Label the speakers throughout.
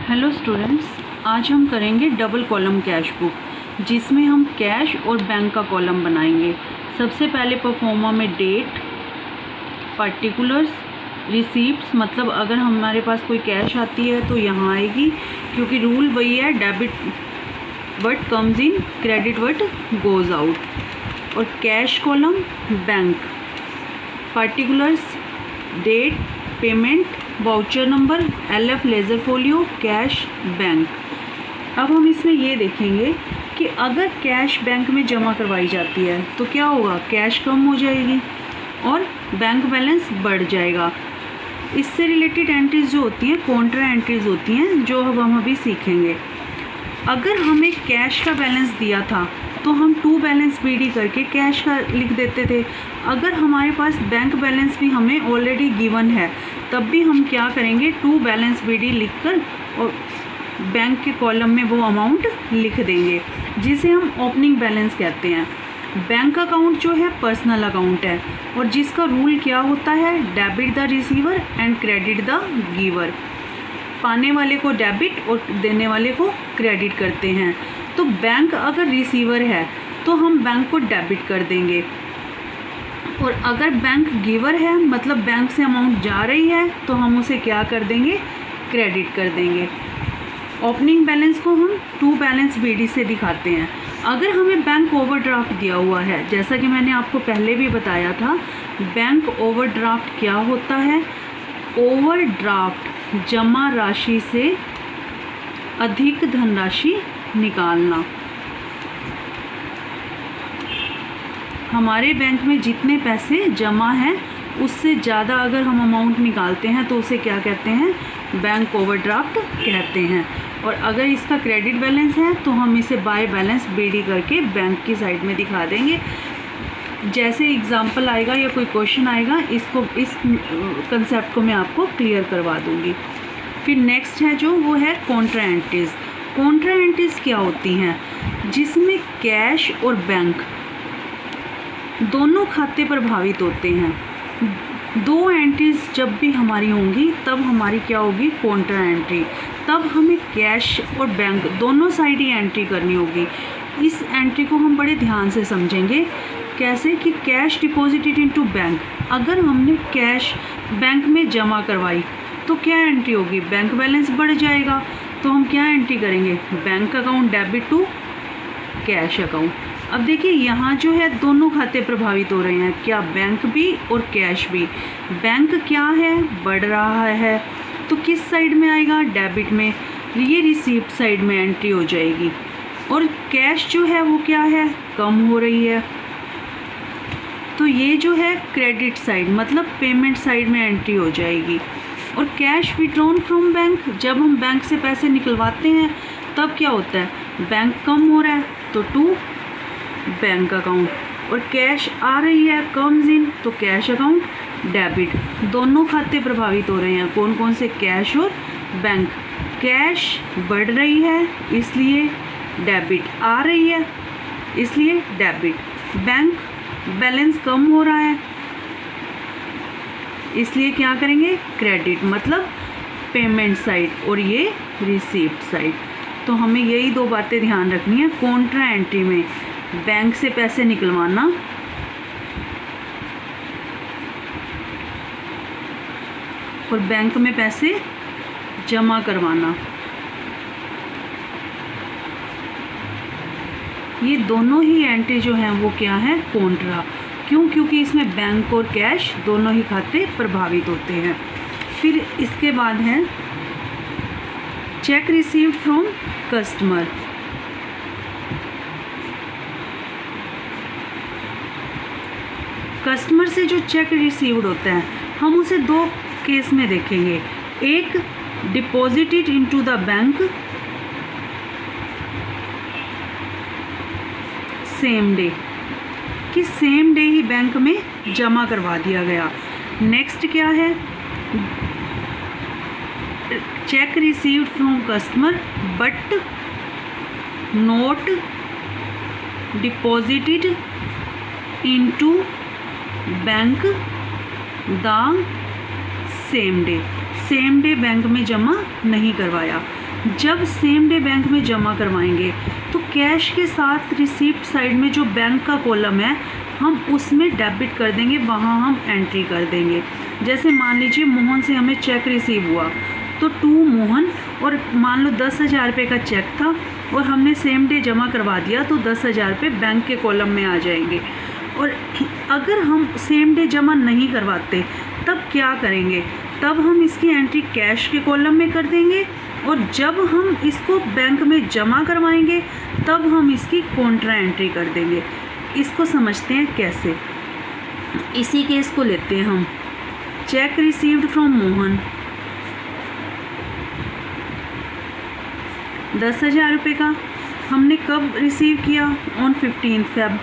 Speaker 1: Hello students, आज हम करेंगे डबल कॉलम कैश बुक, जिसमें हम कैश और बैंक का कॉलम बनाएंगे। सबसे पहले परफॉर्मा में डेट, पार्टिकुलर्स, रिसीप्ट्स, मतलब अगर हमारे पास कोई कैश आती है तो यहाँ आएगी, क्योंकि रूल वही है, debit what comes in, credit what goes out. और cash column bank, particulars, date, payment, voucher number, LF ledger folio, cash, bank. अब हम इसमें ये देखेंगे कि अगर कैश बैंक में जमा करवाई जाती है तो क्या होगा, कैश कम हो जाएगी और बैंक बैलेंस बढ़ जाएगा। इससे रिलेटेड एंट्रीज जो होती हैं कॉन्ट्रा एंट्रीज होती हैं, जो अब हम अभी सीखेंगे। अगर हमें कैश का बैलेंस दिया था तो हम टू बैलेंस BD करके कैश का लिख देते थे। अगर हमारे पास बैंक बैलेंस भी हमें ऑलरेडी गिवन है तब भी हम क्या करेंगे, टू बैलेंस BD लिखकर और बैंक के कॉलम में वो अमाउंट लिख देंगे, जिसे हम ओपनिंग बैलेंस कहते हैं। बैंक अकाउंट जो है पर्सनल अकाउंट है और जिसका रूल क्या होता है, debit the receiver and credit the giver. पाने वाले को डेबिट और देने वाले को क्रेडिट करते हैं। तो बैंक अगर रिसीवर है तो हम बैंक को डेबिट कर देंगे, और अगर बैंक गिवर है मतलब बैंक से अमाउंट जा रही है तो हम उसे क्या कर देंगे, क्रेडिट कर देंगे। ओपनिंग बैलेंस को हम टू बैलेंस BD से दिखाते हैं। अगर हमें बैंक ओवरड्राफ्ट दिया हुआ है, जैसा कि मैंने आपको पहले भी बताया था, बैंक ओवरड्राफ्ट क्या होता है, ओवरड्राफ्ट जमा राशि से अधिक धनराशि निकालना। हमारे बैंक में जितने पैसे जमा हैं उससे ज़्यादा अगर हम अमाउंट निकालते हैं तो उसे क्या कहते हैं, बैंक ओवरड्राफ्ट कहते हैं। और अगर इसका क्रेडिट बैलेंस है तो हम इसे बाय बैलेंस BD करके बैंक की साइड में दिखा देंगे। जैसे एग्जाम्पल आएगा या कोई क्वेश्चन आएगा, इस कंसेप्ट को मैं आपको क्लियर करवा दूँगी। फिर नेक्स्ट है जो, वो है कॉन्ट्रा एंट्रीज। कॉन्ट्रा एंट्रीज क्या होती हैं, जिसमें कैश और बैंक दोनों खाते प्रभावित होते हैं। दो एंट्रीज जब भी हमारी होंगी तब हमारी क्या होगी, कॉन्ट्रा एंट्री। तब हमें कैश और बैंक दोनों साइड ही एंट्री करनी होगी। इस एंट्री को हम बड़े ध्यान से समझेंगे। कैसे कि कैश डिपॉजिटेड इनटू बैंक, अगर हमने कैश बैंक में जमा करवाई तो क्या एंट्री होगी, बैंक बैलेंस बढ़ जाएगा। तो हम क्या एंट्री करेंगे, bank account debit to cash account. अब देखिए यहाँ जो है दोनों खाते प्रभावित हो रहे हैं, क्या बैंक भी और कैश भी। बैंक क्या है, बढ़ रहा है, तो किस साइड में आएगा, डेबिट में, ये रिसीप्ट साइड में एंट्री हो जाएगी। और कैश जो है वो क्या है, कम हो रही है, तो ये जो है क्रेडिट साइड मतलब पेमेंट साइड में एंट्री हो जाएगी। और कैश विड्रॉन फ्रॉम बैंक, जब हम बैंक से पैसे निकलवाते हैं तब क्या होता है, बैंक कम हो रहा है तो टू बैंक अकाउंट, और कैश आ रही है कम्स इन तो कैश अकाउंट डेबिट। दोनों खाते प्रभावित हो रहे हैं, कौन कौन से, कैश और बैंक। कैश बढ़ रही है इसलिए डेबिट, आ रही है इसलिए डेबिट। बैंक बैलेंस कम हो रहा है इसलिए क्या करेंगे, क्रेडिट, मतलब पेमेंट साइड, और ये रिसीप्ट साइड। तो हमें यही दो बातें ध्यान रखनी है कॉन्ट्रा एंट्री में, बैंक से पैसे निकलवाना और बैंक में पैसे जमा करवाना। ये दोनों ही एंट्री जो हैं वो क्या है, कॉन्ट्रा। क्यों, क्योंकि इसमें बैंक और कैश दोनों ही खाते प्रभावित होते हैं। फिर इसके बाद है check received from customer. Customer से जो चेक रिसीव्ड होता है हम उसे दो केस में देखेंगे। एक, deposited into the bank same day, कि सेम डे ही बैंक में जमा करवा दिया गया। नेक्स्ट क्या है, check received from customer but not deposited into bank the same day, same day bank में जमा नहीं करवाया। जब सेम डे बैंक में जमा करवाएंगे तो कैश के साथ रिसीप्ट साइड में जो बैंक का कॉलम है हम उसमें डेबिट कर देंगे, वहाँ हम एंट्री कर देंगे। जैसे मान लीजिए मोहन से हमें चेक रिसीव हुआ तो टू मोहन, और मान लो 10,000 रुपये का चेक था और हमने सेम डे जमा करवा दिया तो 10,000 रुपये बैंक के कॉलम में आ जाएंगे। और अगर हम सेम डे जमा नहीं करवाते तब क्या करेंगे, तब हम इसकी एंट्री कैश के कॉलम में कर देंगे और जब हम इसको बैंक में जमा करवाएंगे तब हम इसकी कॉन्ट्रा एंट्री कर देंगे। इसको समझते हैं कैसे। इसी केस को लेते हैं हम। चेक रिसीव्ड फ्रॉम मोहन 10,000 रुपये का हमने कब रिसीव किया, ऑन 15 फेब,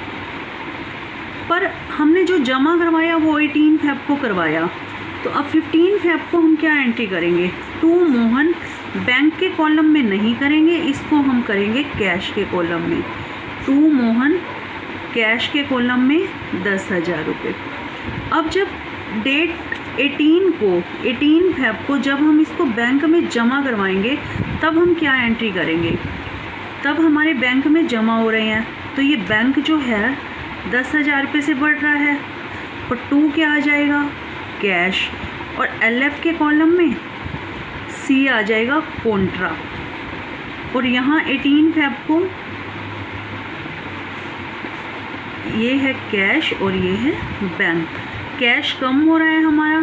Speaker 1: पर हमने जो जमा करवाया वो 18 फेब को करवाया। तो अब 15 फेब को हम क्या एंट्री करेंगे, टू मोहन, बैंक के कॉलम में नहीं करेंगे, इसको हम करेंगे कैश के कॉलम में। टू मोहन कैश के कॉलम में 10,000 रुपये। अब जब डेट 18 फेब को जब हम इसको बैंक में जमा करवाएंगे तब हम क्या एंट्री करेंगे, तब हमारे बैंक में जमा हो रहे हैं तो ये बैंक जो है 10,000 रुपये से बढ़ रहा है और टू क्या आ जाएगा, कैश, और LF के कॉलम में C आ जाएगा कॉन्ट्रा। और यहाँ 18 फेब को ये है कैश और ये है बैंक। कैश कम हो रहा है, हमारा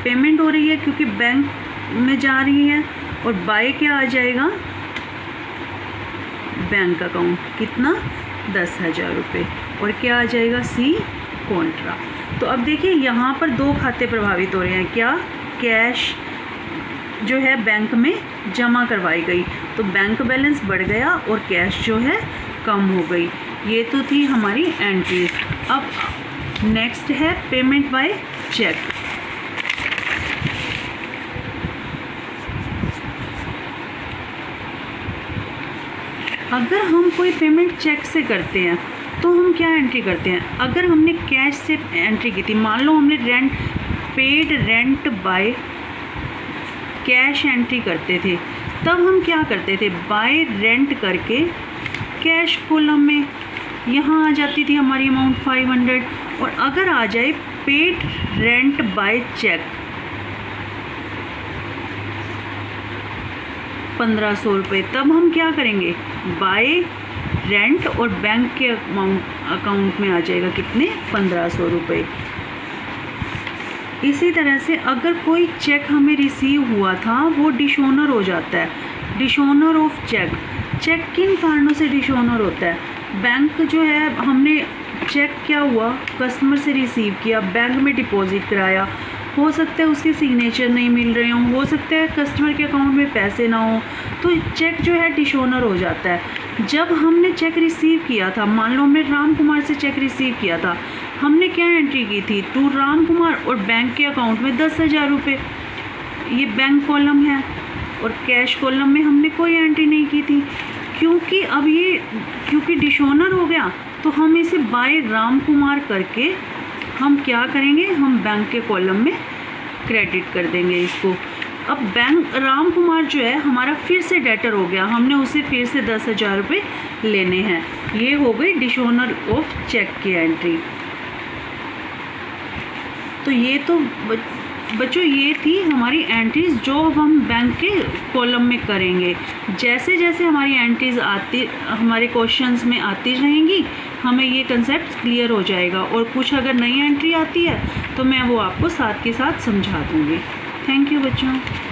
Speaker 1: पेमेंट हो रही है क्योंकि बैंक में जा रही है, और बाय क्या आ जाएगा, बैंक अकाउंट, कितना, 10,000 रुपये, और क्या आ जाएगा, C कॉन्ट्रा। तो अब देखिए यहाँ पर दो खाते प्रभावित हो रहे हैं, क्या, कैश जो है बैंक में जमा करवाई गई तो बैंक बैलेंस बढ़ गया और कैश जो है कम हो गई। ये तो थी हमारी एंट्री। अब नेक्स्ट है पेमेंट बाय चेक। अगर हम कोई पेमेंट चेक से करते हैं तो हम क्या एंट्री करते हैं, अगर हमने कैश से एंट्री की थी, मान लो हमने rent paid rent by cash entry करते थे, तब हम क्या करते थे, बाय रेंट करके कैश कॉलम में यहाँ आ जाती थी हमारी अमाउंट 500। और अगर आ जाए पेड रेंट बाय चेक 1500 रुपये, तब हम क्या करेंगे, बाय रेंट और बैंक के अकाउंट में आ जाएगा कितने, 1500 रुपये। इसी तरह से अगर कोई चेक हमें रिसीव हुआ था वो डिशोनर हो जाता है, डिशोनर ऑफ चेक। चेक किन कारणों से डिशोनर होता है, बैंक जो है हमने चेक क्या हुआ, कस्टमर से रिसीव किया, बैंक में डिपॉजिट कराया, हो सकता है उसके सिग्नेचर नहीं मिल रहे हों, हो सकता है कस्टमर के अकाउंट में पैसे ना हो, तो चेक जो है डिशोनर हो जाता है। जब हमने चेक रिसीव किया था, मान लो हमने राम कुमार से चेक रिसीव किया था, हमने क्या एंट्री की थी, टू राम कुमार, और बैंक के अकाउंट में 10,000 रुपये, ये बैंक कॉलम है, और कैश कॉलम में हमने कोई एंट्री नहीं की थी क्योंकि अब ये क्योंकि डिशोनर हो गया तो हम इसे बाय राम कुमार करके हम क्या करेंगे, हम बैंक के कॉलम में क्रेडिट कर देंगे इसको। अब बैंक राम कुमार जो है हमारा फिर से डेटर हो गया, हमने उसे फिर से 10,000 रुपये लेने हैं, ये हो गई डिशोनर ऑफ चेक की एंट्री। तो ये तो बच्चों ये थी हमारी एंट्रीज़ जो अब हम बैंक के कॉलम में करेंगे। जैसे जैसे हमारी एंट्रीज़ आती हमारे क्वेश्चंस में आती रहेंगी हमें ये कंसेप्ट क्लियर हो जाएगा, और कुछ अगर नई एंट्री आती है तो मैं वो आपको साथ के साथ समझा दूँगी। थैंक यू बच्चों।